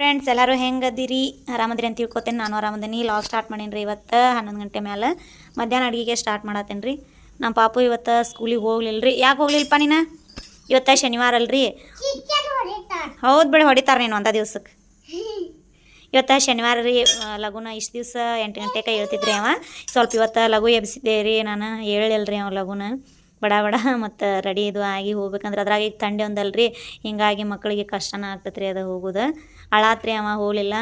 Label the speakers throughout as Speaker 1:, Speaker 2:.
Speaker 1: Friends ಎಲ್ಲರೂ ಹೆಂಗದಿರಿ ಆರಾಮದ್ರಿ ಅಂತ ತಿಳ್ಕೊತೇನೆ. ನಾನು ಆರಾಮದೀನಿ. ಲಾಗ್ ಸ್ಟಾರ್ಟ್ ಮಾಡೀನಿ ರೀ. ಇವತ್ತು 11 ಗಂಟೆ ಮೇಲೆ ಮಧ್ಯಾಹ್ನ ಅಡುಗೆಗೆ ಸ್ಟಾರ್ಟ್ ಮಾಡತ್ತೇನೆ ರೀ. ನಮ್ಮ ಪಾಪು ಇವತ್ತು ಸ್ಕೂಲಿಗೆ ಹೋಗ್ಲಿಲ್ಲ ರೀ. ಯಾಕೆ ಹೋಗ್ಲಿಲ್ಲಪ್ಪ ನೀನು? ಇವತ್ತು ಶನಿವಾರ ಅಲ್ರಿ. ಹೌದು ಬಿಡು, ಹೊಡಿತಾರೆ ನೀನು ಒಂದ ದಿವ್ಸಕ್ಕೆ. ಇವತ್ತು ಶನಿವಾರ ರೀ. ಲಘುನ ಇಷ್ಟು ದಿವಸ 8 ಗಂಟೆಗೆ ಹೇಳ್ತಿದ್ರಿ ಅವ. ಸ್ವಲ್ಪ ಇವತ್ತು ಲಘು ಎಬ್ಸಿದ್ದೆ ರೀ. ನಾನು ಹೇಳಿಲ್ರಿ ಅವ ಲಘುನ ಬಡ ಮತ್ತು ರೆಡಿ ಇದು ಆಗಿ ಹೋಗ್ಬೇಕಂದ್ರೆ ಅದ್ರಾಗ ಈಗ ತಂಡೆ ಒಂದಲ್ರಿ. ಹಿಂಗಾಗಿ ಮಕ್ಕಳಿಗೆ ಕಷ್ಟನ ಆಗ್ತೈತೆ ರೀ ಅದು ಹೋಗೋದು. ಅಳಾತ್ರಿ ಅವ ಹೋಗಲಿಲ್ಲ.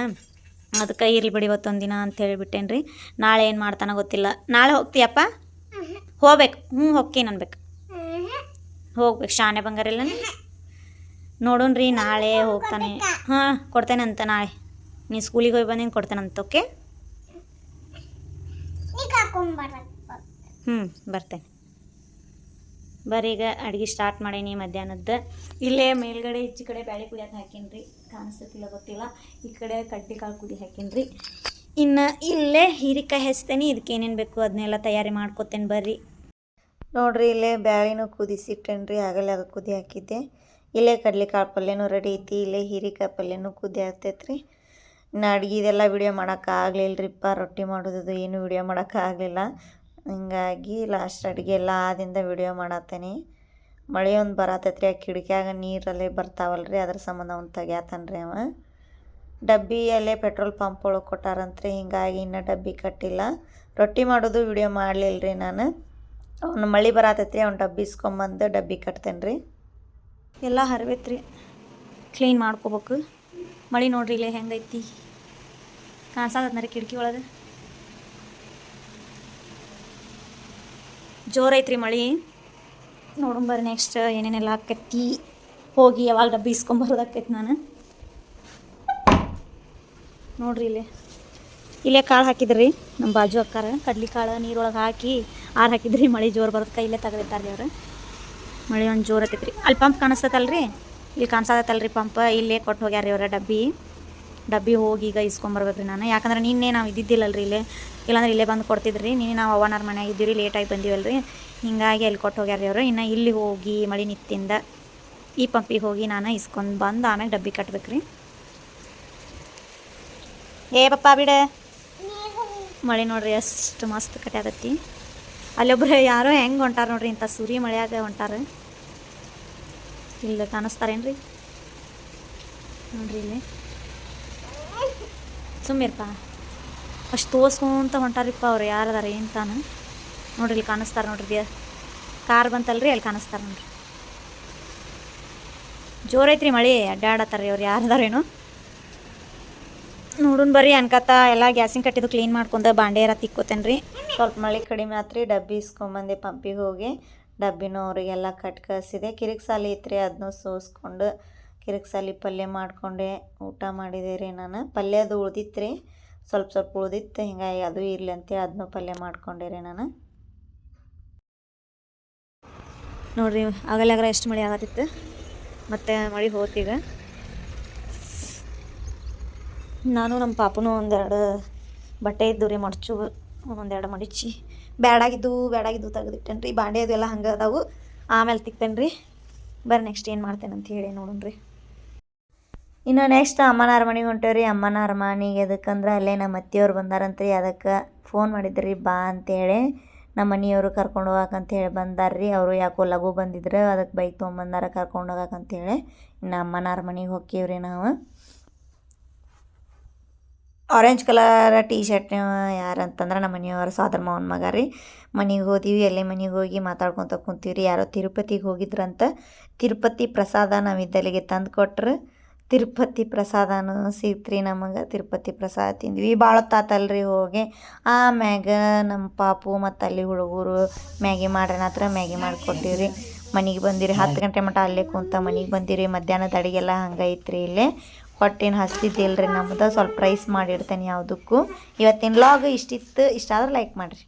Speaker 1: ಅದಕ್ಕೆ ಇರ್ಲಿ ಬಿಡಿ ಇವತ್ತೊಂದು ದಿನ ಅಂತ ಹೇಳಿಬಿಟ್ಟೇನು ರೀ. ನಾಳೆ ಏನು ಮಾಡ್ತಾನೋ ಗೊತ್ತಿಲ್ಲ. ನಾಳೆ ಹೋಗ್ತೀಯಪ್ಪ? ಹೋಗ್ಬೇಕು. ಹೋಗ್ತೀನಿ ಅನ್ಬೇಕು. ಹೋಗ್ಬೇಕು. ಶಾನೆ ಬಂಗಾರಿಲ್ಲ ನೋಡೋಣ ರೀ. ನಾಳೆ ಹೋಗ್ತಾನೆ. ಕೊಡ್ತೇನೆ ಅಂತ ನಾಳೆ. ನೀ ಸ್ಕೂಲಿಗೆ ಹೋಗಿ ಬಂದಿನ ಕೊಡ್ತೇನಂತ. ಓಕೆ, ಬರ್ತೇನೆ. ಬರ್ರಿ, ಈಗ ಅಡುಗೆ ಸ್ಟಾರ್ಟ್ ಮಾಡೀನಿ ಮಧ್ಯಾಹ್ನದ್ದು. ಇಲ್ಲೇ ಮೇಲ್ಗಡೆ ಈಚೆ ಕಡೆ ಬ್ಯಾಳೆ ಕುದಿಯಕ್ಕೆ ಹಾಕೀನಿ ರೀ. ಕಾಣಿಸ್ತೈತಿಲ್ಲ ಗೊತ್ತಿಲ್ಲ. ಈ ಕಡೆ ಕಡ್ಲೆಕಾಳು ಕುದಿ ಹಾಕೀನಿ ರೀ. ಇನ್ನು ಇಲ್ಲೇ ಹೀರಿಕಾಯಿ ಹೆಚ್ತೇನೆ. ಇದಕ್ಕೆ ಏನೇನು ಬೇಕು ಅದನ್ನೆಲ್ಲ ತಯಾರಿ ಮಾಡ್ಕೊತೇನೆ. ಬರ್ರಿ ನೋಡಿರಿ. ಇಲ್ಲೇ ಬ್ಯಾಳೆನೂ ಕುದಿಸಿಟ್ಟೇನೆ ರೀ. ಆಗಲೇ ಕುದಿ ಹಾಕಿದ್ದೆ. ಇಲ್ಲೇ ಕಡ್ಲೆಕಾಳು ಪಲ್ಯನೂ ರೆಡಿ ಐತಿ. ಇಲ್ಲೇ ಹೀರಿಕಾಯಿ ಪಲ್ಯನೂ ಕುದಿ ಆಗ್ತೈತೆ ರೀ. ಇನ್ನು ಅಡುಗೆ ಇದೆಲ್ಲ ವಿಡಿಯೋ ಮಾಡೋಕ್ಕಾಗಲಿಲ್ಲ ರೀಪ್ಪ. ರೊಟ್ಟಿ ಮಾಡೋದು ಏನೂ ವಿಡಿಯೋ ಮಾಡೋಕ್ಕಾಗಲಿಲ್ಲ. ಹಿಂಗಾಗಿ ಲಾಸ್ಟ್ ಅಡುಗೆ ಎಲ್ಲ ಆದಿಂದ ವಿಡಿಯೋ ಮಾಡತ್ತೇನೆ. ಮಳೆ ಒಂದು ಬರತೈತ್ರಿ. ಆ ಕಿಟಕಿಯಾಗ ನೀರಲ್ಲೇ ಬರ್ತಾವಲ್ರಿ, ಅದ್ರ ಸಂಬಂಧ ಅವ್ನು ತೆಗ್ಯಾತಾನ್ರಿ ಅವ. ಡಬ್ಬಿ ಅಲ್ಲೇ ಪೆಟ್ರೋಲ್ ಪಂಪ್ ಒಳಗೆ ಕೊಟ್ಟಾರಂತ್ರಿ. ಹಿಂಗಾಗಿ ಇನ್ನೂ ಡಬ್ಬಿ ಕಟ್ಟಿಲ್ಲ. ರೊಟ್ಟಿ ಮಾಡೋದು ವಿಡಿಯೋ ಮಾಡಲಿಲ್ಲ ರೀ ನಾನು. ಅವ್ನು ಮಳೆ ಬರತೈತ್ರಿ. ಅವ್ನು ಡಬ್ಬಿ ಇಸ್ಕೊಂಬಂದು ಡಬ್ಬಿ ಕಟ್ತೇನೆ ರೀ. ಎಲ್ಲ ಹರಿವೈತ್ರಿ, ಕ್ಲೀನ್ ಮಾಡ್ಕೋಬೇಕು. ಮಳೆ ನೋಡ್ರಿ ಇಲ್ಲೇ ಹೆಂಗೈತಿ ಕಾಣಿಸತ್ತರಿ ಕಿಟಕಿ ಒಳಗೆ. ಜೋರೈತ್ರಿ ಮಳೆ. ನೋಡೋಣ ಬರ್ರಿ ನೆಕ್ಸ್ಟ್ ಏನೇನೆಲ್ಲ ಆಕೈತಿ. ಹೋಗಿ ಯಾವಾಗ ಡಬ್ಬಿ ಇಸ್ಕೊಂಬರೋದಾಕೈತಿ ನಾನು. ನೋಡ್ರಿ ಇಲ್ಲೇ ಕಾಳು ಹಾಕಿದ್ರಿ ನಮ್ಮ ಬಾಜು ಅಕ್ಕಾರ. ಕಡ್ಲಿ ಕಾಳು ನೀರೊಳಗೆ ಹಾಕಿ ಹಾಕಿದ್ರಿ. ಮಳೆ ಜೋರು ಬರೋದಕ್ಕೆ ಇಲ್ಲೇ ತೆಗೆದಿಟ್ಟಾರ್ರಿ ಅವ್ರು. ಮಳೆ ಒಂದು ಜೋರು ಹತ್ತೈತ್ರಿ. ಅಲ್ಲಿ ಪಂಪ್ ಕಾಣಿಸ್ತೈತಲ್ರಿ, ಇಲ್ಲಿ ಕಾಣಿಸತ್ತಲ್ರಿ ಪಂಪ್. ಇಲ್ಲೇ ಕೊಟ್ಟು ಹೋಗ್ಯಾರ ಅವ್ರ ಡಬ್ಬಿ ಹೋಗಿ ಈಗ ಇಸ್ಕೊಂಬರ್ಬೇಕ್ರಿ ನಾನು. ಯಾಕಂದ್ರೆ ನಿನ್ನೆ ನಾವು ಇದ್ದಿದ್ದಿಲ್ಲಲ್ರಿ ಇಲ್ಲೇ. ಇಲ್ಲಾಂದ್ರೆ ಇಲ್ಲೇ ಬಂದು ಕೊಡ್ತಿದ್ರಿ. ನಿನ್ನೆ ನಾವು ಅವ್ವನವ್ರ ಮನೆಯಾಗ ಇದ್ದೀವಿ, ಲೇಟಾಗಿ ಬಂದೀವಲ್ರಿ. ಹಿಂಗಾಗಿ ಅಲ್ಲಿ ಕೊಟ್ಟು ಹೋಗ್ಯಾರ ಅವರು. ಇನ್ನು ಇಲ್ಲಿ ಹೋಗಿ ಮಳೆ ನಿತ್ತಿಂದ ಈ ಪಂಪಿಗೆ ಹೋಗಿ ನಾನು ಇಸ್ಕೊಂಡು ಬಂದು ಆಮೇಲೆ ಡಬ್ಬಿ ಕಟ್ಬೇಕ್ರಿ. ಏ ಪಪ್ಪ ಬಿಡ. ಮಳೆ ನೋಡ್ರಿ ಎಷ್ಟು ಮಸ್ತ್ ಕಟ್ಟಾಗತ್ತಿ. ಅಲ್ಲೊಬ್ರು ಯಾರೋ ಹೆಂಗೆ ಹೊಂಟಾರ ನೋಡ್ರಿ. ಇಂಥ ಸೂರ್ಯ ಮಳೆಯಾಗ ಹೊಂಟಾರ. ಇಲ್ಲಿ ಕಾಣಿಸ್ತಾರೇನ್ರಿ? ನೋಡ್ರಿ ಇಲ್ಲಿ ಸುಮ್ಮಿರಪ್ಪ. ಅಷ್ಟು ತೋರ್ಸ್ಕೊಂತ ಹೊಂಟಾರಿಪ್ಪ ಅವ್ರು. ಯಾರದಾರ ಏನು ತಾನು ನೋಡ್ರಿ. ಇಲ್ಲಿ ಕಾಣಿಸ್ತಾರೆ ನೋಡ್ರಿ. ಕಾರ್ ಬಂತಲ್ರಿ, ಅಲ್ಲಿ ಕಾಣಿಸ್ತಾರೆ ನೋಡ್ರಿ. ಜೋರೈತ್ರಿ ಮಳೆ. ಅಡ್ಡಾಡತ್ತಾರ್ರಿ ಅವ್ರು. ಯಾರದಾರೇನು ನೋಡೋಣ ಬರ್ರಿ. ಅನ್ಕತ್ತ ಎಲ್ಲ ಗ್ಯಾಸಿನ ಕಟ್ಟಿದ್ದು ಕ್ಲೀನ್ ಮಾಡ್ಕೊಂಡು ಬಾಂಡೆ ಎಲ್ಲ ತಿಕ್ಕೋತೇನೆ ರೀ. ಸ್ವಲ್ಪ ಮಳೆ ಕಡಿಮೆ ಆತ್ರಿ. ಡಬ್ಬಿ ಇಸ್ಕೊಂಬಂದೆ ಪಂಪಿಗೆ ಹೋಗಿ. ಡಬ್ಬಿನೂ ಅವರಿಗೆಲ್ಲ ಕಟ್ಕಳಿಸಿದೆ. ಕಿರಿಕ್ ಸಾಲಿ ಐತ್ರಿ, ಅದನ್ನೂ ಸೋಸ್ಕೊಂಡು ಕಿರಿಕ್ ಸಾಲಿ ಪಲ್ಯ ಮಾಡಿಕೊಂಡೆ ಊಟ ಮಾಡಿದೆ ರೀ ನಾನು. ಪಲ್ಯದು ಉಳ್ದಿತ್ತು ರೀ, ಸ್ವಲ್ಪ ಉಳ್ದಿತ್ತು. ಹಿಂಗಾಗಿ ಅದು ಇರಲಿ ಅಂತೇಳಿ ಅದನ್ನೂ ಪಲ್ಯ ಮಾಡಿಕೊಂಡೆ ರೀ ನಾನು. ನೋಡಿರಿ ಆಗಲಾಗ್ರ ಎಷ್ಟು ಮಳೆ ಆಗತ್ತಿತ್ತು. ಮತ್ತು ಮಳೆ ಹೋತೀಗ. ನಾನು ನಮ್ಮ ಪಾಪನೂ ಒಂದೆರಡು ಬಟ್ಟೆ ಇದ್ದು ರೀ ಮಡ್ಚು. ಒಂದೆರಡು ಮಡಿಚಿ ಬ್ಯಾಡಾಗಿದ್ದು ತೆಗೆದಿಟ್ಟೇನೆ ರೀ. ಬಾಂಡೆ ಅದೆಲ್ಲ ಹಂಗೆ ಅದಾವು. ಆಮೇಲೆ ತಿಕ್ತೇನೆ ರೀ. ಬರ್ರಿ ನೆಕ್ಸ್ಟ್ ಏನು ಮಾಡ್ತೇನೆ ಅಂತ ಹೇಳಿ ನೋಡೋಣ ರೀ. ಇನ್ನು ನೆಕ್ಸ್ಟ್ ಅಮ್ಮನಾರ ಮನೆಗೆ ಹೊಂಟೇವ್ರಿ. ಅಮ್ಮನಾರ ಮನೆಗೆ ಎದಕ್ಕಂದ್ರೆ ಅಲ್ಲೇ ನಮ್ಮ ಅತ್ತೆಯವ್ರು ಬಂದಾರಂತ್ರಿ. ಅದಕ್ಕೆ ಫೋನ್ ಮಾಡಿದ್ರಿ ಬಾ ಅಂತೇಳಿ. ನಮ್ಮ ಮನೆಯವರು ಕರ್ಕೊಂಡು ಹೋಗಕ್ಕಂತೇಳಿ ಬಂದಾರ್ರಿ. ಅವರು ಯಾಕೋ ಲಘು ಬಂದಿದ್ರು, ಅದಕ್ಕೆ ಬೈಕ್ ತೊಗೊಂಬಂದಾರ ಕರ್ಕೊಂಡು ಹೋಗಕ್ಕಂತೇಳಿ. ಇನ್ನು ಅಮ್ಮನಾರ ಮನೆಗೆ ಹೋಗ್ತೀವ್ರಿ ನಾವು. ಆರೆಂಜ್ ಕಲರ್ ಟೀ ಶರ್ಟ್ ಯಾರಂತಂದ್ರೆ ನಮ್ಮ ಮನೆಯವ್ರ ಸೋದರ ಮಾವನ ಮಗ ರೀ. ಮನೆಗೆ ಹೋದೀವಿ. ಅಲ್ಲೇ ಮನೆಗೆ ಹೋಗಿ ಮಾತಾಡ್ಕೊತ ಕುಂತೀವಿ. ಯಾರೋ ತಿರುಪತಿಗೆ ಹೋಗಿದ್ರಂತ. ತಿರುಪತಿ ಪ್ರಸಾದ ನಾವಿದ್ದಲ್ಲಿಗೆ ತಂದು ಕೊಟ್ರು. ತಿರುಪತಿ ಪ್ರಸಾದನೂ ಸಿಗ್ತ್ರಿ ನಮಗೆ. ತಿರುಪತಿ ಪ್ರಸಾದ ತಿಂದ್ವಿ. ಭಾಳ ಹೊತ್ತಾತಲ್ರಿ ಹೋಗಿ. ಆಮ್ಯಾಗ ನಮ್ಮ ಪಾಪು ಮತ್ತು ಅಲ್ಲಿ ಹುಡುಗರು ಮ್ಯಾಗಿ ಮಾಡ್ರನತ್ರ ಮ್ಯಾಗಿ ಮಾಡಿಕೊಟ್ಟಿವ್ರಿ. ಮನೆಗೆ ಬಂದಿರಿ. 10 ಗಂಟೆ ಮಟ್ಟ ಅಲ್ಲೇ ಕುಂತ ಮನೆಗೆ ಬಂದಿರಿ. ಮಧ್ಯಾಹ್ನದ ಅಡುಗೆಲ್ಲ ಹಂಗೆ ಐತ್ರಿ. ಇಲ್ಲೇ ಹೊಟ್ಟೆನ ಹಸ್ತಿದ್ದಿಲ್ಲ ರೀ ನಮ್ದು. ಸ್ವಲ್ಪ ರೈಸ್ ಮಾಡಿಡ್ತೇನೆ ಯಾವುದಕ್ಕೂ. ಇವತ್ತಿನ ವ್ಲಾಗ್ ಇಷ್ಟಿತ್ತು. ಇಷ್ಟ ಆದ್ರೆ ಲೈಕ್ ಮಾಡಿರಿ.